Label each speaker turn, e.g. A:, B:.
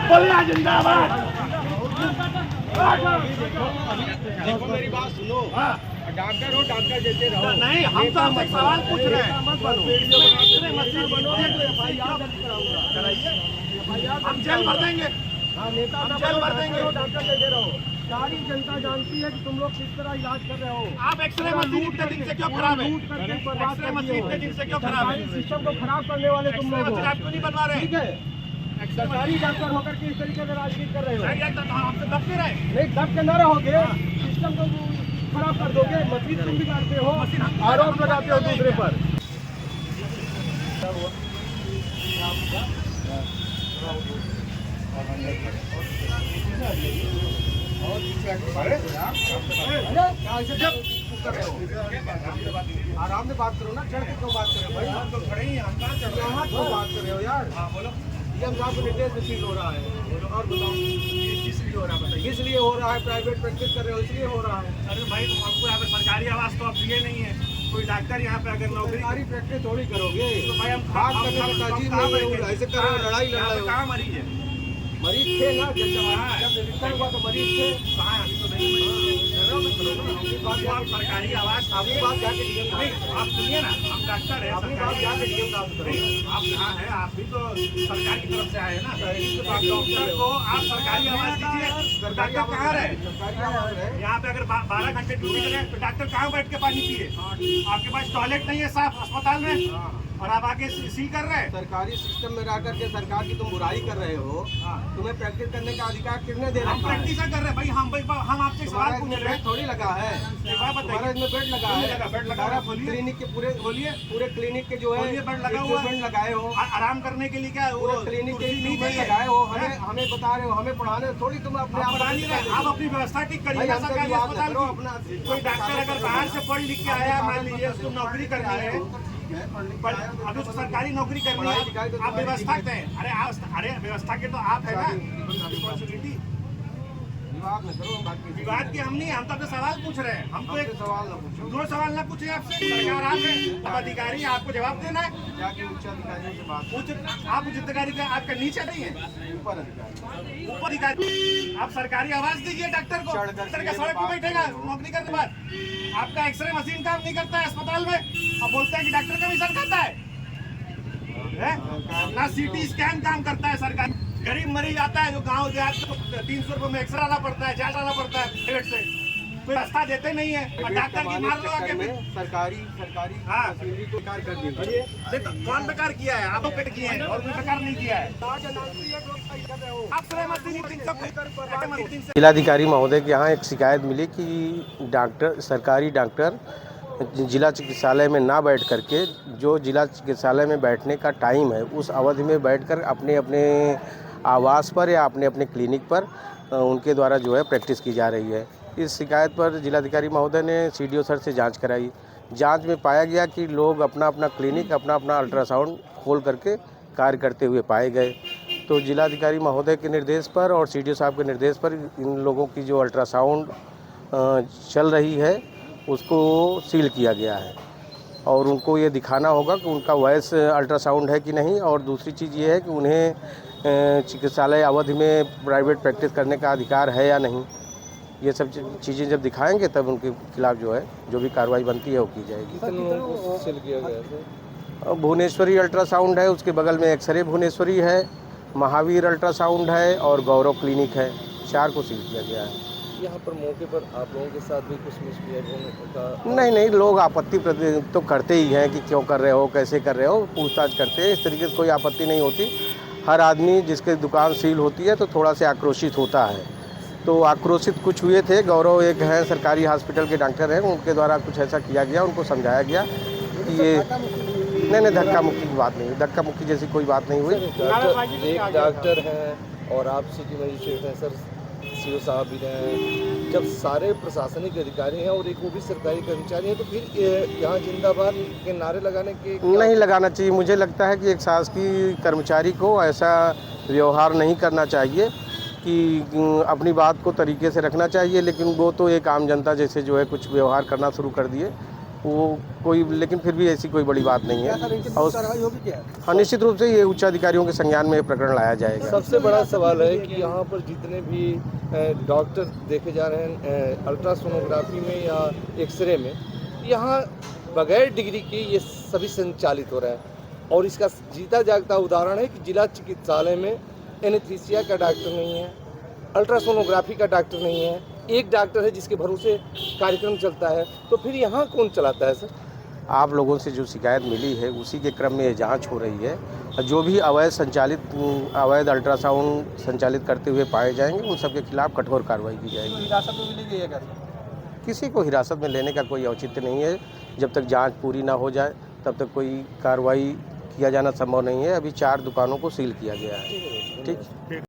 A: बोलना जिंदाबाद।
B: देखो मेरी बात सुनो, डॉक्टर हो डॉक्टर जैसे रहो।
A: नहीं, हम तो आपसे सवाल पूछ रहे हैं।
B: मत बनो,
A: हम जेल भर देंगे।
B: हाँ नेता
A: हम जेल भर देंगे।
B: डॉक्टर जैसे रहो। सारी जनता जानती है कि तुम लोग किस तरह इलाज कर रहे हो।
A: आप एक्सरे मशीन इतने दिन से क्यों खराब है? एक्सरे मशीन इतने दिन से क्यों खराब है?
B: सिस्टम को खराब करने वाले तुम लोग हो।
A: आप क्यों नहीं बनवा रहे?
B: ठीक है, सरकारी डॉक्टर होकर के इस तरीके से राजनीति कर रहे हो।
A: आपसे दब नहीं रहे।
B: नहीं दब के न रहोगे, सिस्टम को खराब कर दोगे। मशीन तुम बिगाड़ते हो, आरोप लगाते हो दूसरे पर। आराम से बात करो ना, चढ़ के क्यों बात करो भाई? हम तो खड़े ही हैं, हम कहाँ चढ़ रहे हैं? क्यों बात कर रहे हो यार? हाँ बोलो। ये साहब को निर्देश से फील हो रहा है। और बताओ किस लिए हो रहा है? बताइए किस लिए हो रहा है? प्राइवेट प्रैक्टिस कर रहे हो इसलिए हो रहा है। अरे भाई हमको यहाँ पे सरकारी आवास तो आप दिए नहीं है। कोई डॉक्टर यहाँ पे अगर नौकरी सरकारी प्रैक्टिस थोड़ी करोगे तो भाई हम बात करने का ताजीब नहीं है। ऐसे कर रहे हो, लड़ाई लड़ रहे हो। कहाँ मरीज है? मरीज थे ना जब रजिस्टर हुआ तो मरीज थे। कहाँ अभी तो नहीं। आप सरकारी आवास आपकी बात जाके नहीं, आप सुनिए ना, हम डॉक्टर है, अपनी बात जाके डीएम साहब से करो। आप यहाँ है, आप भी तो सरकार की तरफ से आए ना। डॉक्टर को आप सरकारी आवास दीजिए। डॉक्टर कहाँ रहे? यहाँ पे अगर 12 घंटे ड्यूटी करें तो डॉक्टर कहाँ बैठ के पानी पिए? आपके पास टॉयलेट नहीं है साफ अस्पताल में, और आप आगे सील कर रहे हैं। सरकारी सिस्टम में रह करके सरकार की तुम बुराई कर रहे हो। तुम्हें प्रैक्टिस करने का अधिकार किसने दे रखा है? हम प्रैक्टिस कर रहे हैं भाई, हम आपसे सवाल पूछ रहे हैं। थोड़ी लगा है, तुम्हारा इसमें बेड लगा है। बेड लगा रहा है क्लिनिक के पूरे, बोलिए पूरे क्लिनिक के जो है बेड लगा हुआ है, लगाए हो आराम करने के लिए। क्या पूरे क्लिनिक के नहीं लगाए हो? हमें बता रहे हो, हमें पढ़ाने थोड़ी तुम अपने आप बता नहीं रहे। आप अपनी व्यवस्था ठीक करिए सरकारी अस्पताल को। अपना कोई डॉक्टर अगर बाहर से पढ़ लिख के आया, मान लीजिए उसको नौकरी करनी है, अभी उसको सरकारी नौकरी करनी है, आप व्यवस्था दें। अरे व्यवस्था के तो आप है ना रिस्पॉन्सिबिलिटी। विवाद की हम नहीं, हम तो अपने सवाल पूछ रहे हैं। हम तो एक सवाल ना पूछो, दो सवाल ना पूछे आपसे। सरकार आप है, अब अधिकारी आपको जवाब देना है। जाके उच्च अधिकारियों से बात पूछ। आप उच्च अधिकारी का आपका नीचे नहीं है, ऊपर अधिकारी। आप सरकारी आवास दीजिए डॉक्टर को। डॉक्टर का सड़क पर बैठेगा नौकरी करने के बाद। आपका एक्सरे मशीन काम नहीं करता है अस्पताल में, अब बोलते हैं कि डॉक्टर कमीशन खाता है ना। सीटी स्कैन काम करता है सरकारी। गरीब मरीज आता है जो गांव देहात को 300 रुपए में एक्सरे लाना पड़ता है, जांच लाना पड़ता है प्राइवेट से, कोई रास्ता देते नहीं है। और डॉक्टर की मार लो आके सरकारी हाँ बेकार कर दी। कौन बेकार किया है? आप पेट किए हैं और कोई बेकार नहीं किया है।
C: जिलाधिकारी महोदय के यहाँ एक शिकायत मिली कि डॉक्टर, सरकारी डॉक्टर जिला चिकित्सालय में ना बैठ करके, जो जिला चिकित्सालय में बैठने का टाइम है उस अवधि में बैठकर अपने अपने आवास पर या अपने अपने क्लिनिक पर उनके द्वारा जो है प्रैक्टिस की जा रही है। इस शिकायत पर जिलाधिकारी महोदय ने सीडीओ सर से जांच कराई। जांच में पाया गया कि लोग अपना अपना क्लिनिक, अपना अपना अल्ट्रासाउंड खोल करके कार्य करते हुए पाए गए। तो जिलाधिकारी महोदय के निर्देश पर और सीडीओ साहब के निर्देश पर इन लोगों की जो अल्ट्रासाउंड चल रही है उसको सील किया गया है, और उनको ये दिखाना होगा कि उनका वॉइस अल्ट्रासाउंड है कि नहीं। और दूसरी चीज़ ये है कि उन्हें चिकित्सालय अवधि में प्राइवेट प्रैक्टिस करने का अधिकार है या नहीं। ये सब चीज़ें जब दिखाएंगे तब उनके खिलाफ जो है जो भी कार्रवाई बनती है वो की जाएगी।
B: सील किया गया
C: भुवनेश्वरी अल्ट्रासाउंड है, उसके बगल में एक्सरे भुवनेश्वरी है, महावीर अल्ट्रासाउंड है और गौरव क्लिनिक है। 4 को सील किया गया है।
B: यहाँ पर मौके पर आप लोगों के साथ भी कुछ मिसबिहेव होने का?
C: नहीं, लोग आपत्ति तो करते ही हैं कि क्यों कर रहे हो, कैसे कर रहे हो, पूछताछ करते हैं। इस तरीके से कोई आपत्ति नहीं होती। हर आदमी जिसके दुकान सील होती है तो थोड़ा से आक्रोशित होता है। तो आक्रोशित कुछ हुए थे। गौरव एक हैं सरकारी हॉस्पिटल के डॉक्टर हैं, उनके द्वारा कुछ ऐसा किया गया, उनको समझाया गया कि ये नहीं धक्का मुक्की की बात नहीं, धक्का मुक्की जैसी कोई बात नहीं हुई।
B: एक डॉक्टर हैं और आप सिटी मजिस्ट्रेट हैं सर, सीओ साहब भी हैं, जब सारे प्रशासनिक अधिकारी हैं और एक वो भी सरकारी कर्मचारी हैं, तो फिर यहाँ जिंदाबाद के नारे लगाने के
C: नहीं लगाना चाहिए। मुझे लगता है कि एक शासकीय कर्मचारी को ऐसा व्यवहार नहीं करना चाहिए कि अपनी बात को तरीके से रखना चाहिए, लेकिन वो तो एक आम जनता जैसे जो है कुछ व्यवहार करना शुरू कर दिए। वो कोई, लेकिन फिर भी ऐसी कोई बड़ी बात नहीं है। और
B: कार्रवाई होगी क्या?
C: हाँ, निश्चित रूप से ये उच्च अधिकारियों के संज्ञान में ये प्रकरण लाया जाएगा।
D: सबसे बड़ा सवाल है कि यहाँ पर जितने भी डॉक्टर देखे जा रहे हैं अल्ट्रासोनोग्राफी में या एक्सरे में, यहाँ बगैर डिग्री के ये सभी संचालित हो रहे हैं। और इसका जीता जागता उदाहरण है कि जिला चिकित्सालय में एनेस्थीसिया का डॉक्टर नहीं है, अल्ट्रासोनोग्राफी का डॉक्टर नहीं है, एक डॉक्टर है जिसके भरोसे कार्यक्रम चलता है, तो फिर यहाँ कौन चलाता है सर?
C: आप लोगों से जो शिकायत मिली है उसी के क्रम में ये जांच हो रही है। जो भी अवैध अल्ट्रासाउंड संचालित करते हुए पाए जाएंगे उन सबके खिलाफ कठोर कार्रवाई की जाएगी।
B: हिरासत में भी ली गई है क्या?
C: किसी को हिरासत में लेने का कोई औचित्य नहीं है। जब तक जांच पूरी ना हो जाए तब तक कोई कार्रवाई किया जाना संभव नहीं है। अभी 4 दुकानों को सील किया गया है। ठीक।